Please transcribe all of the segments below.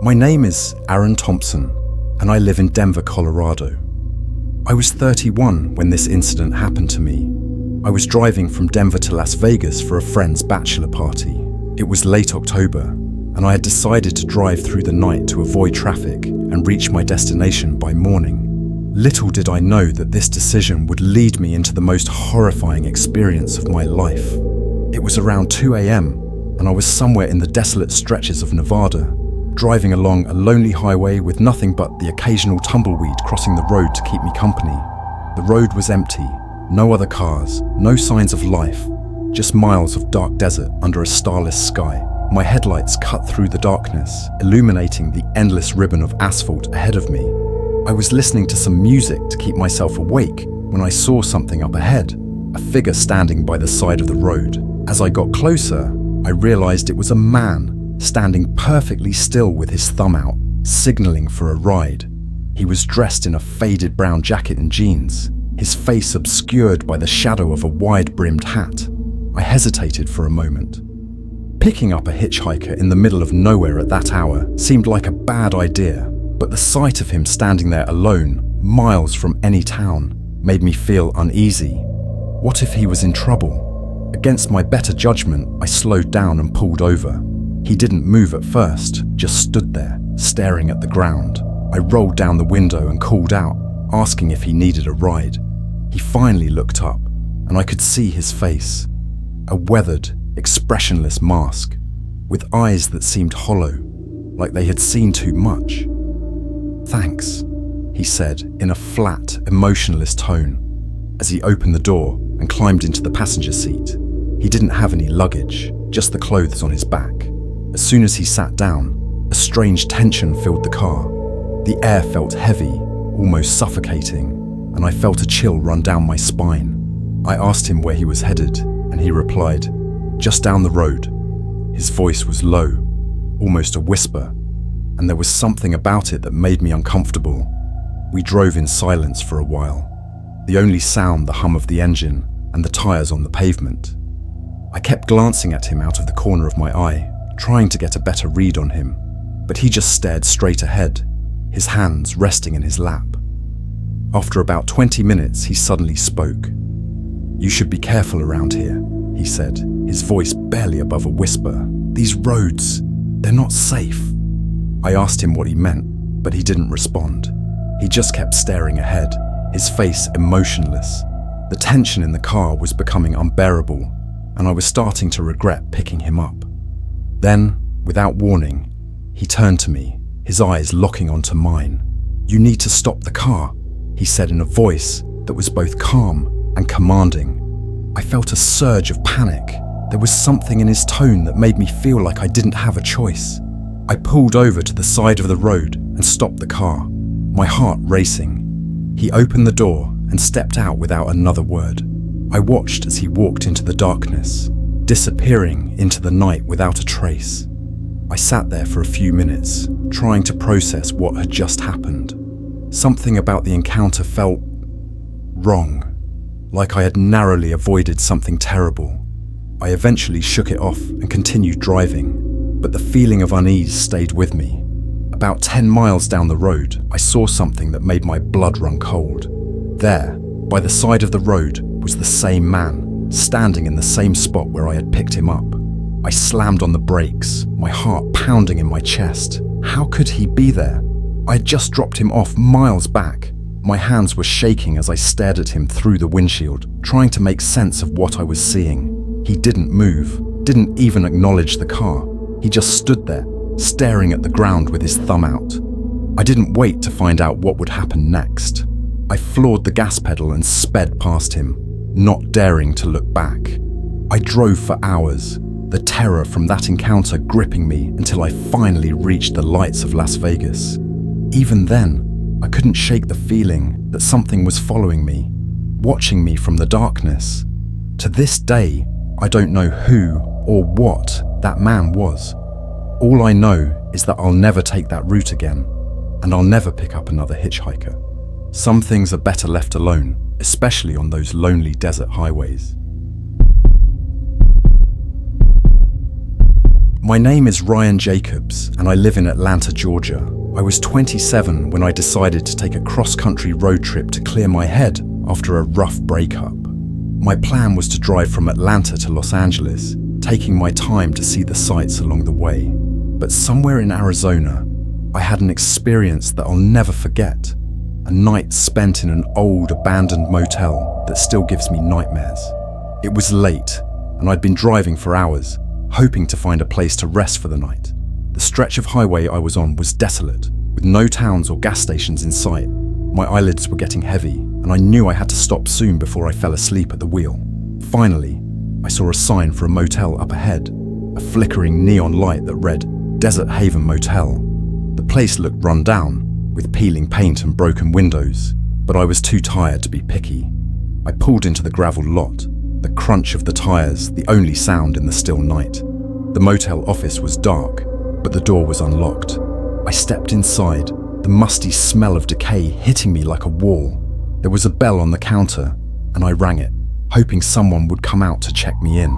My name is Aaron Thompson, and I live in Denver, Colorado. I was 31 when this incident happened to me. I was driving from Denver to Las Vegas for a friend's bachelor party. It was late October, and I had decided to drive through the night to avoid traffic and reach my destination by morning. Little did I know that this decision would lead me into the most horrifying experience of my life. It was around 2 a.m., and I was somewhere in the desolate stretches of Nevada, driving along a lonely highway with nothing but the occasional tumbleweed crossing the road to keep me company. The road was empty, no other cars, no signs of life, just miles of dark desert under a starless sky. My headlights cut through the darkness, illuminating the endless ribbon of asphalt ahead of me. I was listening to some music to keep myself awake when I saw something up ahead, a figure standing by the side of the road. As I got closer, I realized it was a man, standing perfectly still with his thumb out, signaling for a ride. He was dressed in a faded brown jacket and jeans, his face obscured by the shadow of a wide-brimmed hat. I hesitated for a moment. Picking up a hitchhiker in the middle of nowhere at that hour seemed like a bad idea, but the sight of him standing there alone, miles from any town, made me feel uneasy. What if he was in trouble? Against my better judgment, I slowed down and pulled over. He didn't move at first, just stood there, staring at the ground. I rolled down the window and called out, asking if he needed a ride. He finally looked up, and I could see his face. A weathered, expressionless mask, with eyes that seemed hollow, like they had seen too much. "Thanks," he said in a flat, emotionless tone, as he opened the door and climbed into the passenger seat. He didn't have any luggage, just the clothes on his back. As soon as he sat down, a strange tension filled the car. The air felt heavy, almost suffocating, and I felt a chill run down my spine. I asked him where he was headed, and he replied, "Just down the road." His voice was low, almost a whisper, and there was something about it that made me uncomfortable. We drove in silence for a while, the only sound the hum of the engine and the tires on the pavement. I kept glancing at him out of the corner of my eye, trying to get a better read on him, but he just stared straight ahead, his hands resting in his lap. After about 20 minutes, he suddenly spoke. "You should be careful around here," he said, his voice barely above a whisper. "These roads, they're not safe." I asked him what he meant, but he didn't respond. He just kept staring ahead, his face emotionless. The tension in the car was becoming unbearable, and I was starting to regret picking him up. Then, without warning, he turned to me, his eyes locking onto mine. "You need to stop the car," he said in a voice that was both calm and commanding. I felt a surge of panic. There was something in his tone that made me feel like I didn't have a choice. I pulled over to the side of the road and stopped the car, my heart racing. He opened the door and stepped out without another word. I watched as he walked into the darkness, disappearing into the night without a trace. I sat there for a few minutes, trying to process what had just happened. Something about the encounter felt wrong, like I had narrowly avoided something terrible. I eventually shook it off and continued driving, but the feeling of unease stayed with me. About 10 miles down the road, I saw something that made my blood run cold. There, by the side of the road, was the same man, standing in the same spot where I had picked him up. I slammed on the brakes, my heart pounding in my chest. How could he be there? I had just dropped him off miles back. My hands were shaking as I stared at him through the windshield, trying to make sense of what I was seeing. He didn't move, didn't even acknowledge the car. He just stood there, staring at the ground with his thumb out. I didn't wait to find out what would happen next. I floored the gas pedal and sped past him, not daring to look back. I drove for hours, the terror from that encounter gripping me until I finally reached the lights of Las Vegas. Even then, I couldn't shake the feeling that something was following me, watching me from the darkness. To this day, I don't know who or what that man was. All I know is that I'll never take that route again, and I'll never pick up another hitchhiker. Some things are better left alone, especially on those lonely desert highways. My name is Ryan Jacobs, and I live in Atlanta, Georgia. I was 27 when I decided to take a cross-country road trip to clear my head after a rough breakup. My plan was to drive from Atlanta to Los Angeles, taking my time to see the sights along the way. But somewhere in Arizona, I had an experience that I'll never forget. A night spent in an old, abandoned motel that still gives me nightmares. It was late, and I'd been driving for hours, hoping to find a place to rest for the night. The stretch of highway I was on was desolate, with no towns or gas stations in sight. My eyelids were getting heavy, and I knew I had to stop soon before I fell asleep at the wheel. Finally, I saw a sign for a motel up ahead, a flickering neon light that read, Desert Haven Motel. The place looked run down, with peeling paint and broken windows, but I was too tired to be picky. I pulled into the gravel lot, the crunch of the tires the only sound in the still night. The motel office was dark, but the door was unlocked. I stepped inside, the musty smell of decay hitting me like a wall. There was a bell on the counter, and I rang it, hoping someone would come out to check me in.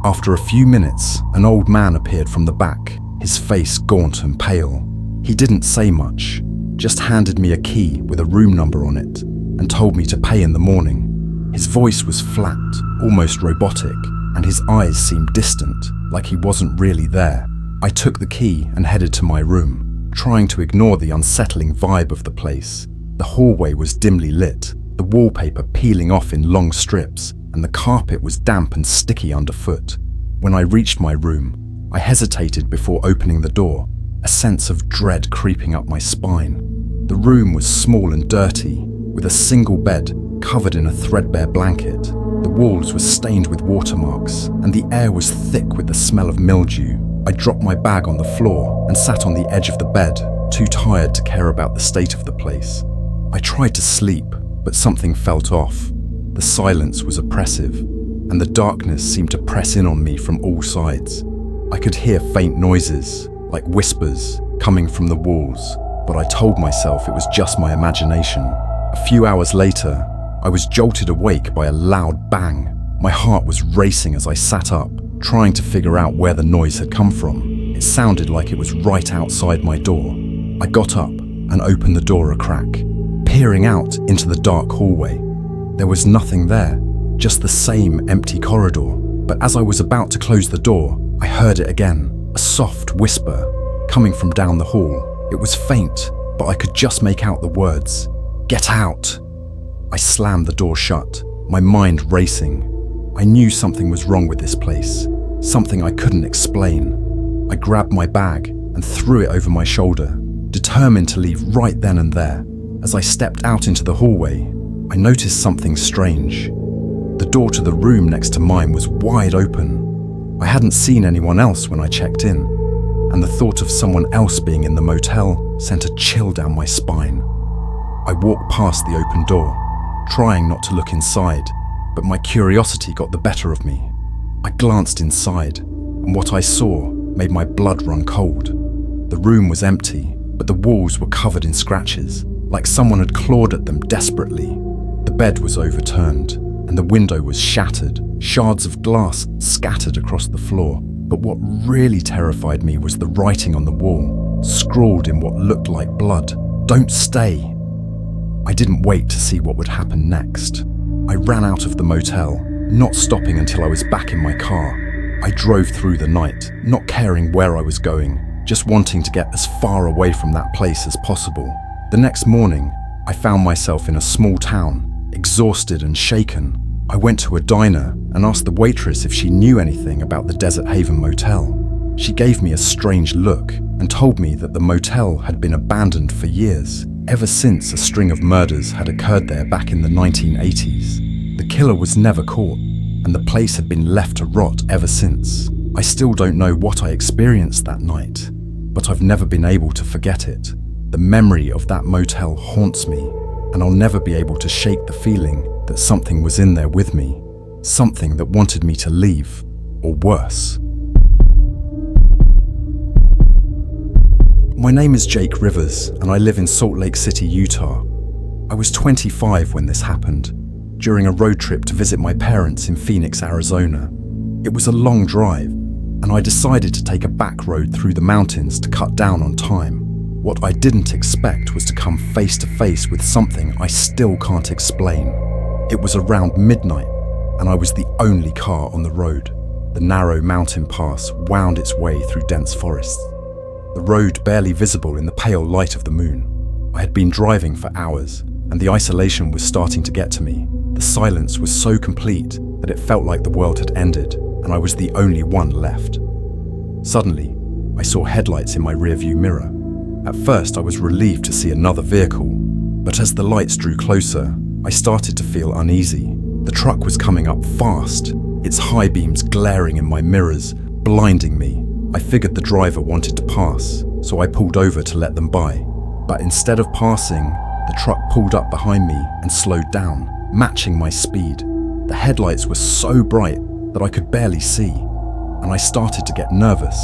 After a few minutes, an old man appeared from the back, his face gaunt and pale. He didn't say much, just handed me a key with a room number on it, and told me to pay in the morning. His voice was flat, almost robotic, and his eyes seemed distant, like he wasn't really there. I took the key and headed to my room, trying to ignore the unsettling vibe of the place. The hallway was dimly lit, the wallpaper peeling off in long strips, and the carpet was damp and sticky underfoot. When I reached my room, I hesitated before opening the door, a sense of dread creeping up my spine. The room was small and dirty, with a single bed covered in a threadbare blanket. The walls were stained with watermarks, and the air was thick with the smell of mildew. I dropped my bag on the floor and sat on the edge of the bed, too tired to care about the state of the place. I tried to sleep, but something felt off. The silence was oppressive, and the darkness seemed to press in on me from all sides. I could hear faint noises, like whispers, coming from the walls, but I told myself it was just my imagination. A few hours later, I was jolted awake by a loud bang. My heart was racing as I sat up, trying to figure out where the noise had come from. It sounded like it was right outside my door. I got up and opened the door a crack, peering out into the dark hallway. There was nothing there, just the same empty corridor. But as I was about to close the door, I heard it again, a soft whisper coming from down the hall. It was faint, but I could just make out the words, "Get out!" I slammed the door shut, my mind racing. I knew something was wrong with this place, something I couldn't explain. I grabbed my bag and threw it over my shoulder, determined to leave right then and there. As I stepped out into the hallway, I noticed something strange. The door to the room next to mine was wide open. I hadn't seen anyone else when I checked in, and the thought of someone else being in the motel sent a chill down my spine. I walked past the open door, trying not to look inside, but my curiosity got the better of me. I glanced inside, and what I saw made my blood run cold. The room was empty, but the walls were covered in scratches, like someone had clawed at them desperately. The bed was overturned, and the window was shattered, shards of glass scattered across the floor. But what really terrified me was the writing on the wall, scrawled in what looked like blood. "Don't stay." I didn't wait to see what would happen next. I ran out of the motel, not stopping until I was back in my car. I drove through the night, not caring where I was going, just wanting to get as far away from that place as possible. The next morning, I found myself in a small town, exhausted and shaken. I went to a diner and asked the waitress if she knew anything about the Desert Haven Motel. She gave me a strange look and told me that the motel had been abandoned for years, ever since a string of murders had occurred there back in the 1980s. The killer was never caught, and the place had been left to rot ever since. I still don't know what I experienced that night, but I've never been able to forget it. The memory of that motel haunts me, and I'll never be able to shake the feeling that something was in there with me, something that wanted me to leave, or worse. My name is Jake Rivers, and I live in Salt Lake City, Utah. I was 25 when this happened, during a road trip to visit my parents in Phoenix, Arizona. It was a long drive, and I decided to take a back road through the mountains to cut down on time. What I didn't expect was to come face to face with something I still can't explain. It was around midnight, and I was the only car on the road. The narrow mountain pass wound its way through dense forests, the road barely visible in the pale light of the moon. I had been driving for hours, and the isolation was starting to get to me. The silence was so complete that it felt like the world had ended, and I was the only one left. Suddenly, I saw headlights in my rearview mirror. At first, I was relieved to see another vehicle, but as the lights drew closer, I started to feel uneasy. The truck was coming up fast, its high beams glaring in my mirrors, blinding me. I figured the driver wanted to pass, so I pulled over to let them by. But instead of passing, the truck pulled up behind me and slowed down, matching my speed. The headlights were so bright that I could barely see, and I started to get nervous.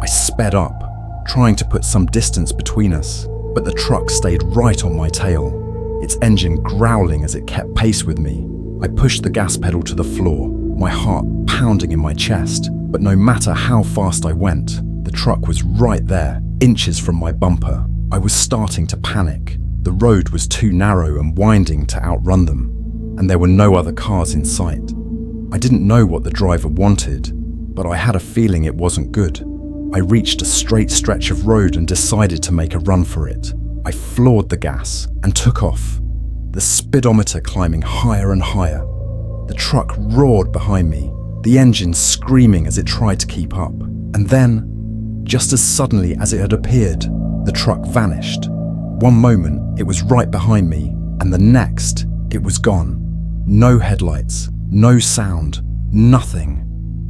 I sped up, trying to put some distance between us, but the truck stayed right on my tail, its engine growling as it kept pace with me. I pushed the gas pedal to the floor, my heart pounding in my chest, but no matter how fast I went, the truck was right there, inches from my bumper. I was starting to panic. The road was too narrow and winding to outrun them, and there were no other cars in sight. I didn't know what the driver wanted, but I had a feeling it wasn't good. I reached a straight stretch of road and decided to make a run for it. I floored the gas and took off, the speedometer climbing higher and higher. The truck roared behind me, the engine screaming as it tried to keep up. And then, just as suddenly as it had appeared, the truck vanished. One moment, it was right behind me, and the next, it was gone. No headlights, no sound, nothing.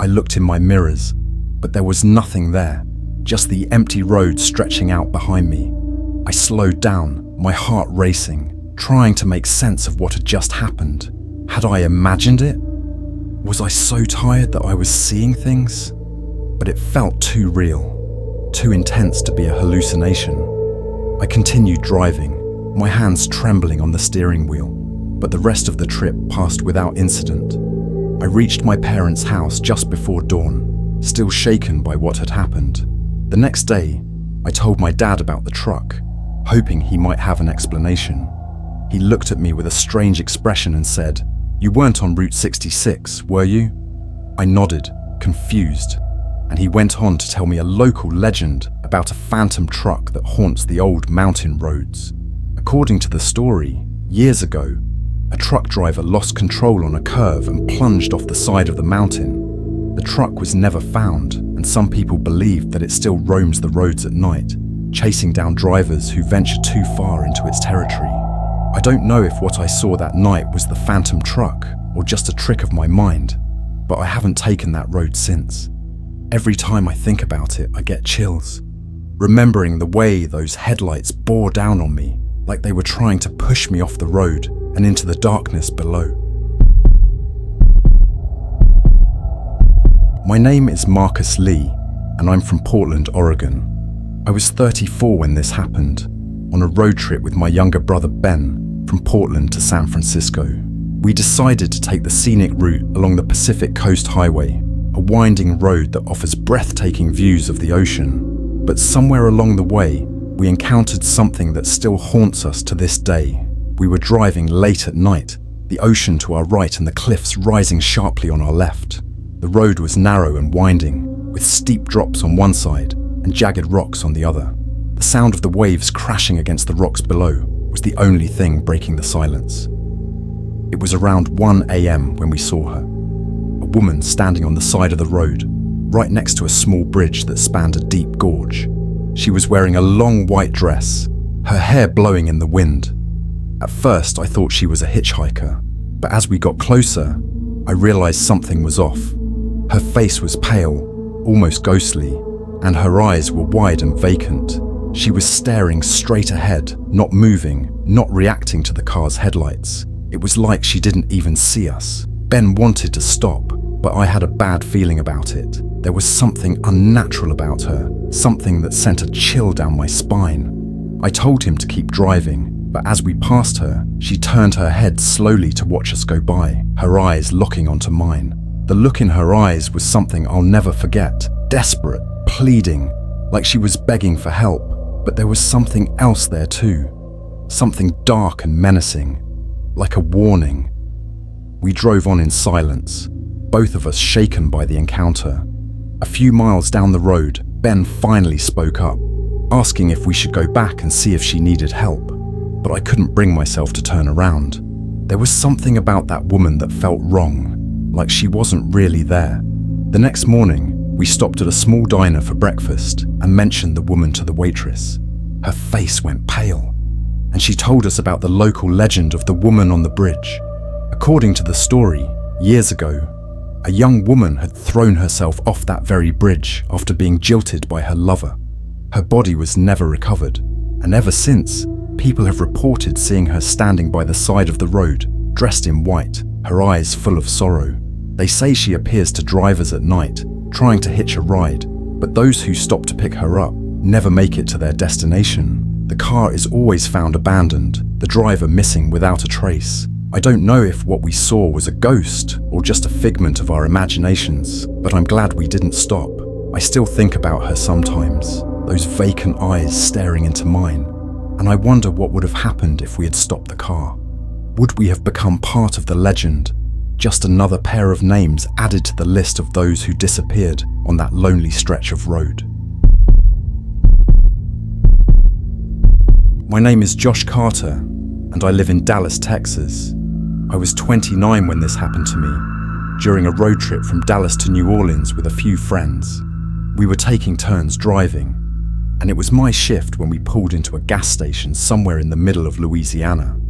I looked in my mirrors, but there was nothing there, just the empty road stretching out behind me. I slowed down, my heart racing, trying to make sense of what had just happened. Had I imagined it? Was I so tired that I was seeing things? But it felt too real, too intense to be a hallucination. I continued driving, my hands trembling on the steering wheel, but the rest of the trip passed without incident. I reached my parents' house just before dawn, still shaken by what had happened. The next day, I told my dad about the truck, hoping he might have an explanation. He looked at me with a strange expression and said, "You weren't on Route 66, were you?" I nodded, confused, and he went on to tell me a local legend about a phantom truck that haunts the old mountain roads. According to the story, years ago, a truck driver lost control on a curve and plunged off the side of the mountain. The truck was never found, and some people believe that it still roams the roads at night, chasing down drivers who venture too far into its territory. I don't know if what I saw that night was the phantom truck or just a trick of my mind, but I haven't taken that road since. Every time I think about it, I get chills, remembering the way those headlights bore down on me, like they were trying to push me off the road and into the darkness below. My name is Marcus Lee, and I'm from Portland, Oregon. I was 34 when this happened, on a road trip with my younger brother Ben from Portland to San Francisco. We decided to take the scenic route along the Pacific Coast Highway, a winding road that offers breathtaking views of the ocean. But somewhere along the way, we encountered something that still haunts us to this day. We were driving late at night, the ocean to our right and the cliffs rising sharply on our left. The road was narrow and winding, with steep drops on one side and jagged rocks on the other. The sound of the waves crashing against the rocks below was the only thing breaking the silence. It was around 1 a.m. when we saw her, a woman standing on the side of the road, right next to a small bridge that spanned a deep gorge. She was wearing a long white dress, her hair blowing in the wind. At first, I thought she was a hitchhiker, but as we got closer, I realized something was off. Her face was pale, almost ghostly, and her eyes were wide and vacant. She was staring straight ahead, not moving, not reacting to the car's headlights. It was like she didn't even see us. Ben wanted to stop, but I had a bad feeling about it. There was something unnatural about her, something that sent a chill down my spine. I told him to keep driving, but as we passed her, she turned her head slowly to watch us go by, her eyes locking onto mine. The look in her eyes was something I'll never forget, desperate, pleading, like she was begging for help. But there was something else there too. Something dark and menacing, like a warning. We drove on in silence, both of us shaken by the encounter. A few miles down the road, Ben finally spoke up, asking if we should go back and see if she needed help. But I couldn't bring myself to turn around. There was something about that woman that felt wrong, like she wasn't really there. The next morning, we stopped at a small diner for breakfast and mentioned the woman to the waitress. Her face went pale, and she told us about the local legend of the woman on the bridge. According to the story, years ago, a young woman had thrown herself off that very bridge after being jilted by her lover. Her body was never recovered, and ever since, people have reported seeing her standing by the side of the road, dressed in white, her eyes full of sorrow. They say she appears to drivers at night, trying to hitch a ride, but those who stop to pick her up never make it to their destination. The car is always found abandoned, the driver missing without a trace. I don't know if what we saw was a ghost or just a figment of our imaginations, but I'm glad we didn't stop. I still think about her sometimes, those vacant eyes staring into mine, and I wonder what would have happened if we had stopped the car. Would we have become part of the legend? Just another pair of names added to the list of those who disappeared on that lonely stretch of road. My name is Josh Carter, and I live in Dallas, Texas. I was 29 when this happened to me, during a road trip from Dallas to New Orleans with a few friends. We were taking turns driving, and it was my shift when we pulled into a gas station somewhere in the middle of Louisiana.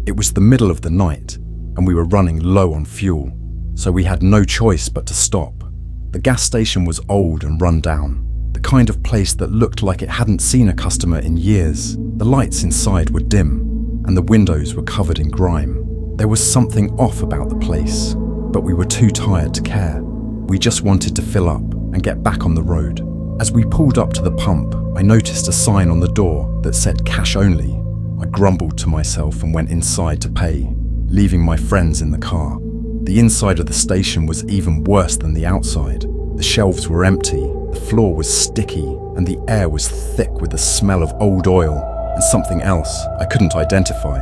It was the middle of the night, and we were running low on fuel, so we had no choice but to stop. The gas station was old and run down, the kind of place that looked like it hadn't seen a customer in years. The lights inside were dim, and the windows were covered in grime. There was something off about the place, but we were too tired to care. We just wanted to fill up and get back on the road. As we pulled up to the pump, I noticed a sign on the door that said cash only. I grumbled to myself and went inside to pay, leaving my friends in the car. The inside of the station was even worse than the outside. The shelves were empty, the floor was sticky, and the air was thick with the smell of old oil and something else I couldn't identify.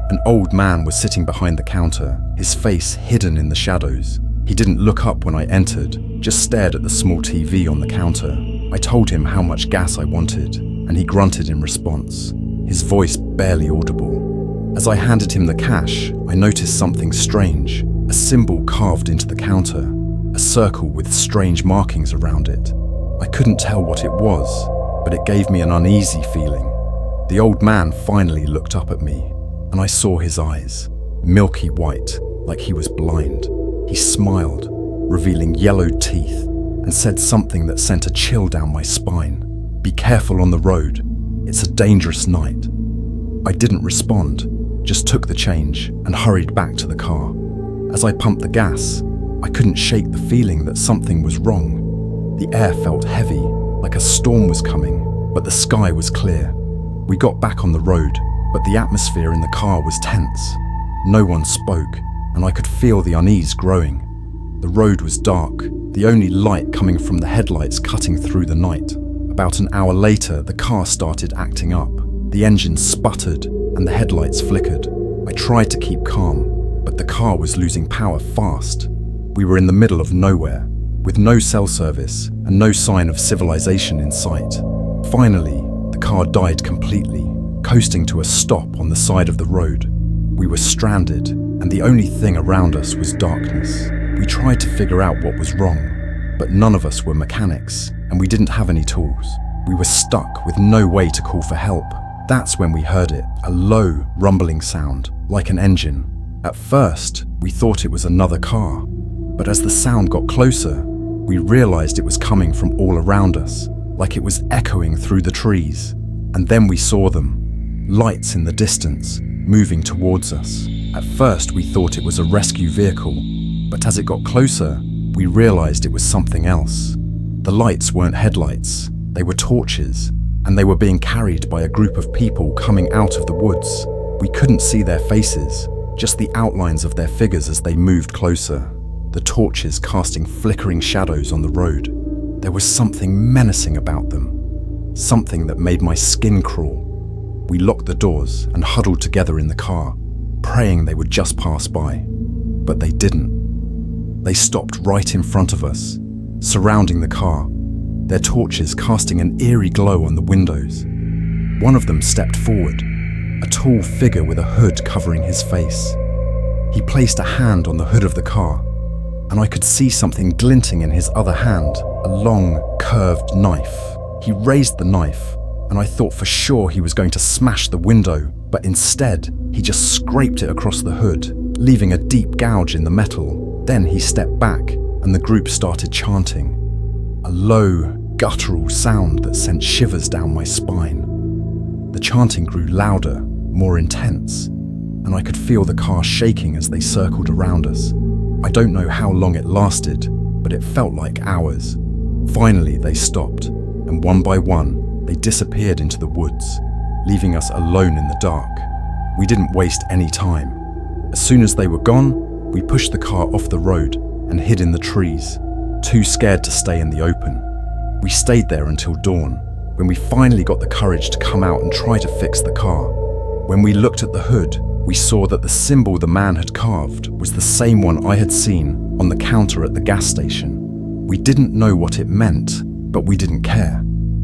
An old man was sitting behind the counter, his face hidden in the shadows. He didn't look up when I entered, just stared at the small TV on the counter. I told him how much gas I wanted, and he grunted in response, his voice barely audible. As I handed him the cash, I noticed something strange, a symbol carved into the counter, a circle with strange markings around it. I couldn't tell what it was, but it gave me an uneasy feeling. The old man finally looked up at me, and I saw his eyes, milky white, like he was blind. He smiled, revealing yellowed teeth, and said something that sent a chill down my spine. "Be careful on the road. It's a dangerous night." I didn't respond, just took the change and hurried back to the car. As I pumped the gas, I couldn't shake the feeling that something was wrong. The air felt heavy, like a storm was coming, but the sky was clear. We got back on the road, but the atmosphere in the car was tense. No one spoke, and I could feel the unease growing. The road was dark, the only light coming from the headlights cutting through the night. About an hour later, the car started acting up. The engine sputtered, and the headlights flickered. I tried to keep calm, but the car was losing power fast. We were in the middle of nowhere, with no cell service and no sign of civilization in sight. Finally, the car died completely, coasting to a stop on the side of the road. We were stranded, and the only thing around us was darkness. We tried to figure out what was wrong, but none of us were mechanics, and we didn't have any tools. We were stuck with no way to call for help. That's when we heard it, a low, rumbling sound, like an engine. At first, we thought it was another car, but as the sound got closer, we realized it was coming from all around us, like it was echoing through the trees. And then we saw them, lights in the distance, moving towards us. At first, we thought it was a rescue vehicle, but as it got closer, we realized it was something else. The lights weren't headlights, they were torches, and they were being carried by a group of people coming out of the woods. We couldn't see their faces, just the outlines of their figures as they moved closer, the torches casting flickering shadows on the road. There was something menacing about them, something that made my skin crawl. We locked the doors and huddled together in the car, praying they would just pass by. But they didn't. They stopped right in front of us, surrounding the car, their torches casting an eerie glow on the windows. One of them stepped forward, a tall figure with a hood covering his face. He placed a hand on the hood of the car, and I could see something glinting in his other hand, a long, curved knife. He raised the knife, and I thought for sure he was going to smash the window, but instead, he just scraped it across the hood, leaving a deep gouge in the metal. Then he stepped back, and the group started chanting. A low, guttural sound that sent shivers down my spine. The chanting grew louder, more intense, and I could feel the car shaking as they circled around us. I don't know how long it lasted, but it felt like hours. Finally, they stopped, and one by one, they disappeared into the woods, leaving us alone in the dark. We didn't waste any time. As soon as they were gone, we pushed the car off the road and hid in the trees, too scared to stay in the open. We stayed there until dawn, when we finally got the courage to come out and try to fix the car. When we looked at the hood, we saw that the symbol the man had carved was the same one I had seen on the counter at the gas station. We didn't know what it meant, but we didn't care.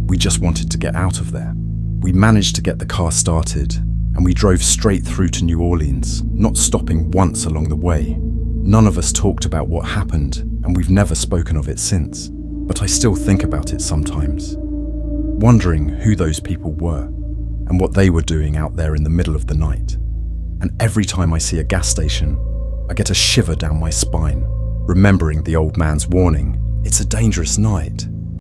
We just wanted to get out of there. We managed to get the car started, and we drove straight through to New Orleans, not stopping once along the way. None of us talked about what happened, and we've never spoken of it since. But I still think about it sometimes, wondering who those people were and what they were doing out there in the middle of the night. And every time I see a gas station, I get a shiver down my spine, remembering the old man's warning. It's a dangerous night.